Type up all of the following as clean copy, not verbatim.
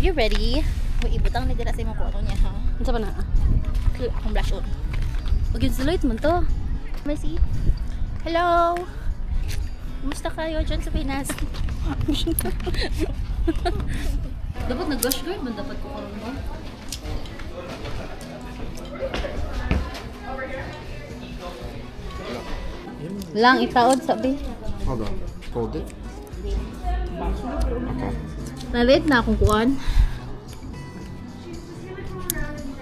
you ready? Uy, ibutang na dira sa imong kuno niya ha. Unsa ba na? Akong blush on. Wag yun sa light man to. Mercy. Hello. Kumusta kayo dyan sa Pinas? Dapat nag-gush guard man dapat ko karon mo. Lang itaod sabi. Hold on. Hold it. Okay. Na-late na akong kuan.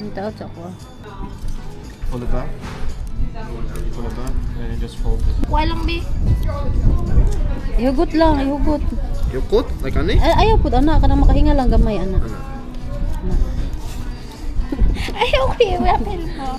Itaod sa ko. Hold it back. Pull it back. And then just fold it. Walang bi. Ihugot lang, ihugot. You cut? Like ani? Ayaw pud ana kanang makahinga lang gamay ana. Ayaw ko yung apel mo.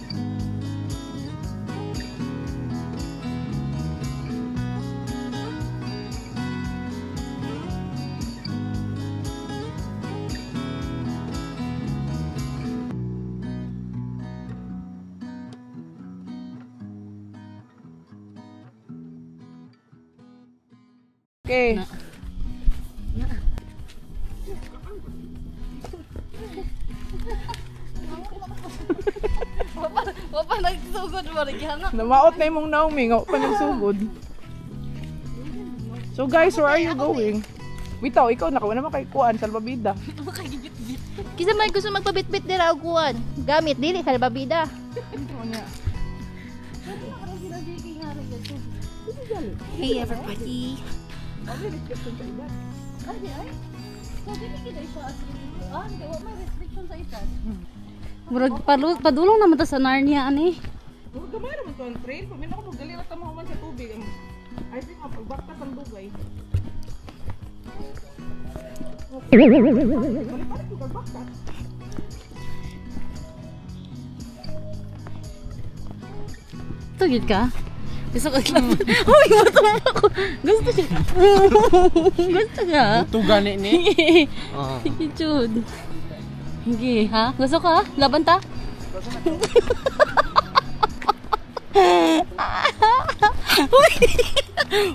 Okay. Wapa nagsugod mo rin hanga. Namaot na imong Naomi, nga pa nagsugod. So guys, where are you going? Bitaw, ikaw na naman kay kuan salbabida. Kisa may gusto magpabitbit nila og kuan. Gamit dili sa babida. Hey everybody. Murag padulong naman ta sa Narnia ani. Murag gamay naman to ang train, pag ako magdali ra ta mahuman sa tubig. I think pagbaktas ang dugay. Tugid ka? Gusto ka lang. Uy, matama ako. Gusto siya. Gusto ka? Ito gani ni? Sige, Chud. Sige, ha? Gusto ka? Laban ta?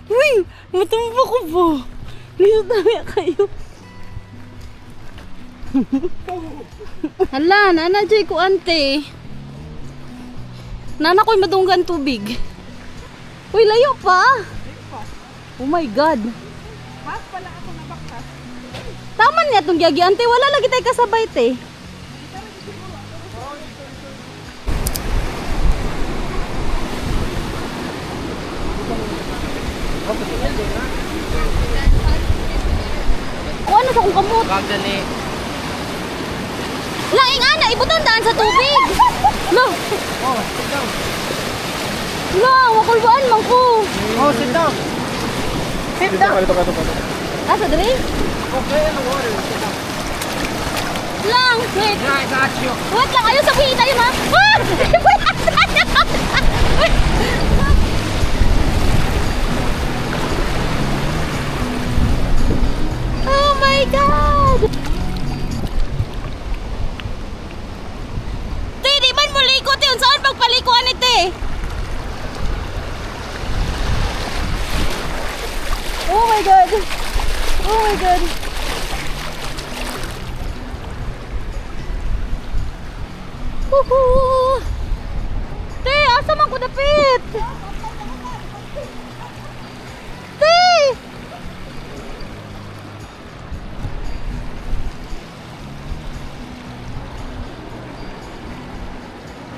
Uy! Matumba ko po. Lisa dami kayo. Hala, nana Jay ko ante. Nana ko'y madunggan tubig. Uy, layo pa! Oh my God! Mas pala ako nabaktas. Tama niya itong gyagi ante. Wala lagi tayo kasabay te. O ano sa kong kamot? Kagdali. Laing ana, ibutan daan sa tubig! No! Oh, sit down. No! Wakulbaan man ko! Oh, sit down. Sit down! Ah, sa dali? Okay in the water. Sit down. Lang! Wait! Yeah, I got you. Wait lang! Ayaw sabihin tayo ma! Ah! Oh my God! Te, di man mo likot yun! Saan pagpalikuan ni te? Oh my God! Oh my God! Woohoo! Te, asa man ko dapit? Te!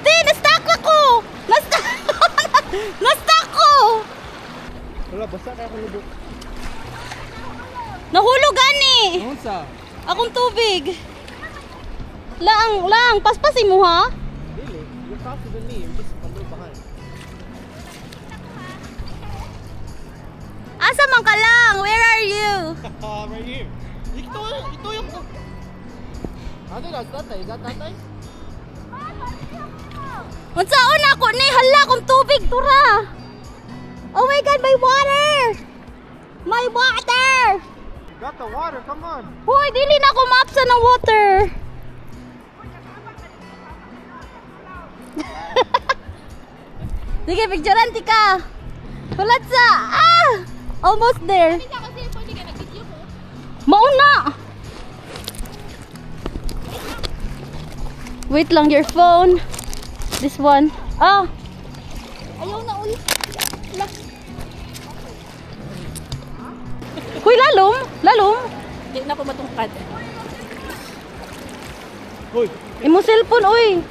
Te, na-stuck ako! Na-stuck ko! Wala, basta kaya ko lubok. Nahulog ani! Unsa? Akong tubig. Lang, paspasin mo ha? Really? You're faster than me. You're just a little behind. Asa man ka lang? Where are you? Right here. Ito yung... Ano na? Tatay? Is that tatay? Unsaon ako ni? Hala kong tubig, tura! Oh my God, my water! My water! Got the water, come on. Hoy, dili na ako maapsa ng water. Sige, picturean tika. Hulat sa. Ah! Almost there. Mauna. Wait lang, your phone. This one. Oh! Ayaw na ulit. Uy, lalom! Lalom! Hindi na ako matungkad. Hoy, Imo cellphone, uy!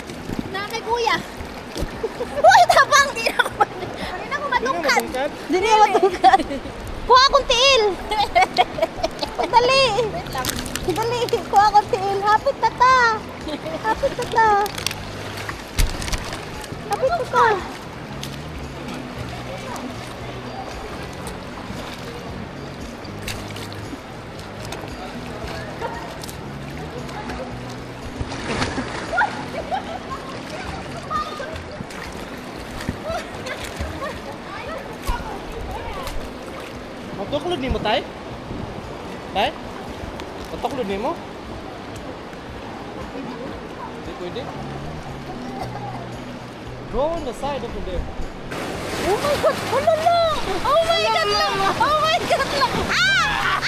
Na kay kuya. Uy, tabang! Hindi na ako matungkad. matungkad. Hindi niya matungkad. Kuha akong tiil! Pagdali! Dali! Kuha akong tiil. Hapit na ta! Hapit na ta! Hapit na ta! Magtuklod ni mo, tay? Tay? Magtuklod ni mo? Hindi pwede. Go on the side over there. Oh my God! Ano lang? Oh my God lang! Oh my God lang! Ah!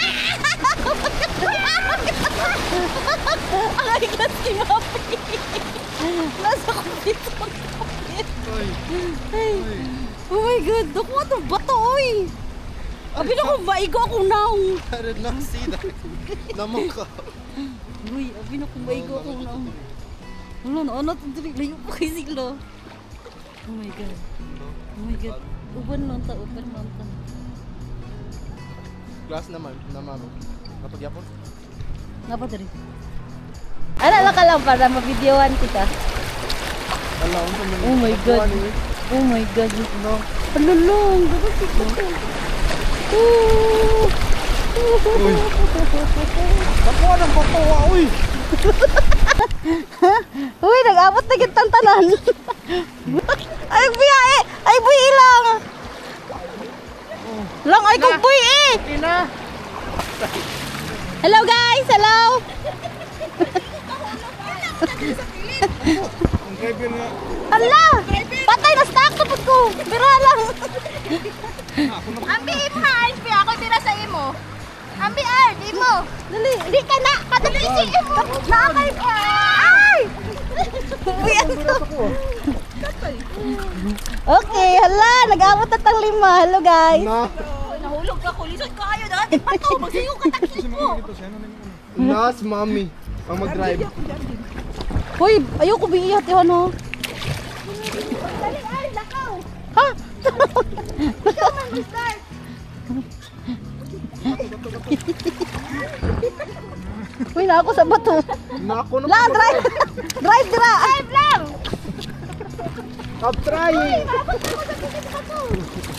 Ay, God, sinabi! Nasa dito. Ay. Oh my God! Naku, ito bato, oy! Abi na kung maigo ako now! I did not see that. Naman ka. Uy, abi na kung maigo ako now. Wala na, ano ito dili? Layo pa kay sila. Oh my God. Oh my God. Uban lang ta, uban lang ta. Glass naman, naman. Napagyapon? Ngapa tadi? Ala ka lang para ma-videoan kita. Wala, unsa man. Oh my God. Oh my God. No. Palulong, dapat ko. Uy. Nakuha ng patuwa, uy. Uy, nag-abot na kitang tanan. Ay, buya eh. Ay, buya lang. Lang, ay kong buya eh. Ina. Hello guys, hello. Ang driver nga. Hala, patay na stock tapos ko. Bira lang. Ambi imo ha, Alpi. Ako tira sa imo. Ambi Art, imo. Dali. Hindi ka na. Kadali si imo. Nakakay. Ay! Buya to. Okay, hala, nag-abot na tang 5. Hello guys. Na. Nahulog ka ko. Lisod ka kayo. Dati pa to. Magsayo ka takis mo. Nas, mommy. Ang mag-drive. Hoy, ayoko biihat yun, no? Dali ay, lakaw. Ha? Ikaw man mag-start. Uy, na ako sa bato. Na ako na. La, drive! Drive, dira! Drive lang. Stop trying.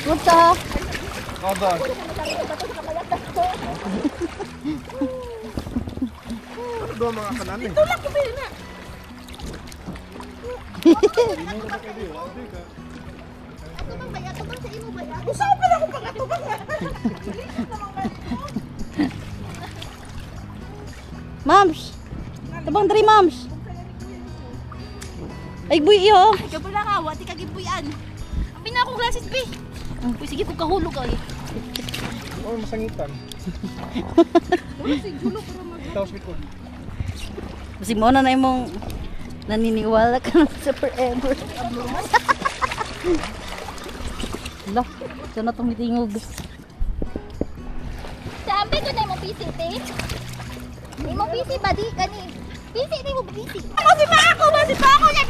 What's up? Aba. Ano ba mga kanamin? Tulak ko ba yun na? Ato bang kaya? Ato bang sa imo ba yan? Usaw pa na ako pag ato ba nga? Mams! Tabang diri, mams! Ay, buy iyo! Ikaw pala ka. Wati ka gipuyan. Ambi na akong glasses, be. Uy, sige kung kahulog ka eh. Oh, masangitan. Tapos likod. Kasi mo na imong naniniwala ka na sa forever. Lah, siya na tumitingog. Sa ambi ko na yung PC, te. Imo PC ba di? Gani. PC, di mo PC. Ano si pa ako? Si pa ako niya.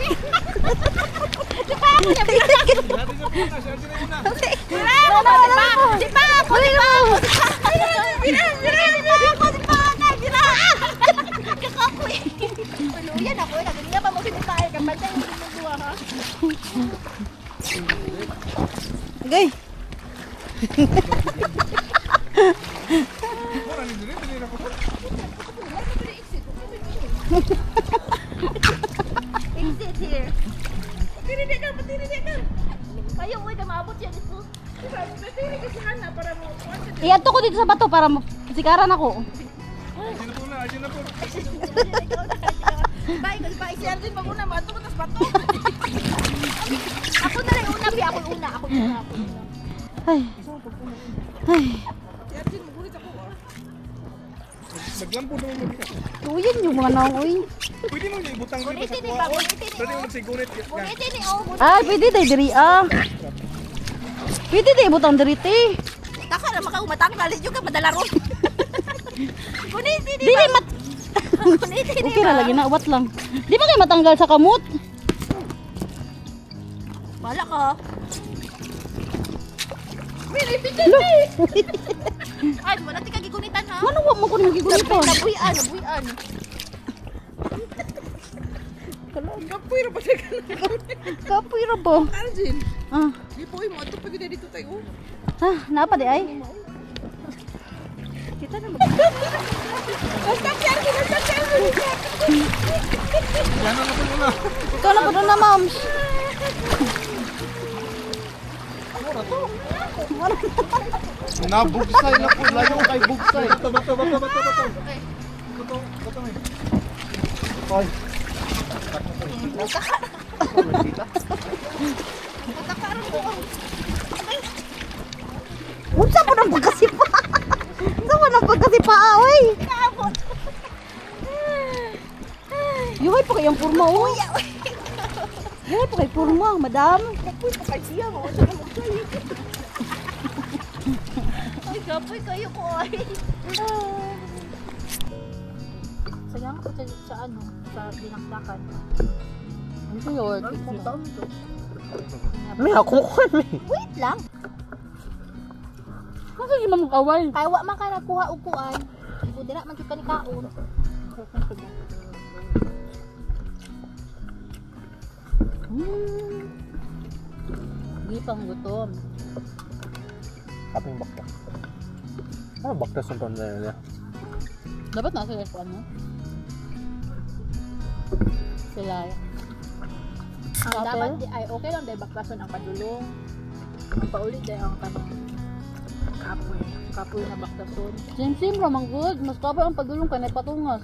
Si pa ako niya. Si pa ako. Yan ako, nagaliya pa mo si Tayo. Kampantay mo si Mundua, ha? Okay. Exit here. Patiri ka. Kayo, uy, na maabot yan ito. Natiri ka sa hana para mo. Iyanto ko dito sa bato para sikaran ako. Bye, si Arjun maguna, mato ko tas bato. Ako na lang una, Bi. Ako una. Ay. Ay. Naglampo naman mo dito. Tuyan yung mga naong, uy. Pwede mo yung ibutang dito sa Gunitin ni kuha. ba? Oh. Gunitin ni Pwede mo oh. magsigunit. Gunitin ni oh. Ah, pwede tayo diri, ah. Pwede tayo butang diri, te. Taka na makamatanggal yung ka madalaro. Gunitin ni Dili, ba? mat... Gunitin ni Okay ba? na, lagi na, wat lang. Di ba kayo matanggal sa kamot? Wala ka. Ay, wala ti kagigunitan ha. Ano wa mo ko nagigunitan? Nabuyan, nabuyan. Kapoy ra pa sa kanang. Kapoy ra ba? Arjin. Ah, Di po mo ato pag dito tayo. ah, napa di ay? Kita na Yan ang kapag muna. Ikaw na po doon na, moms. Nabugsay na po. Layo kay bugsay. Bato. Bato may. Ay. Unsa po ng pagkasipa? Unsa po ng pagkasipa, oy? Yuhay po kayong purma, oy. Yuhay po kay purma, madam. Ay, gapoy kayo ko ay. Sayang ko sa ano, sa dinakdakan. Ano Lord? May ako ko may. Wait lang. Kasi di man mag-away. Kaya wa man ka nakuha og kuan. Ibu dira man gyud ka ni kaon. Di pang gutom. Kaping bakta. Ano bakta sa tanda niya? Dapat nasa sa ano? Sila. Ang dapat di ay okay lang dai baklason ang padulong. Paulit dai ang kanang kapoy. Kapoy na baklason. Sim-sim ra man good. Mas kapay ang padulong kay may patungas.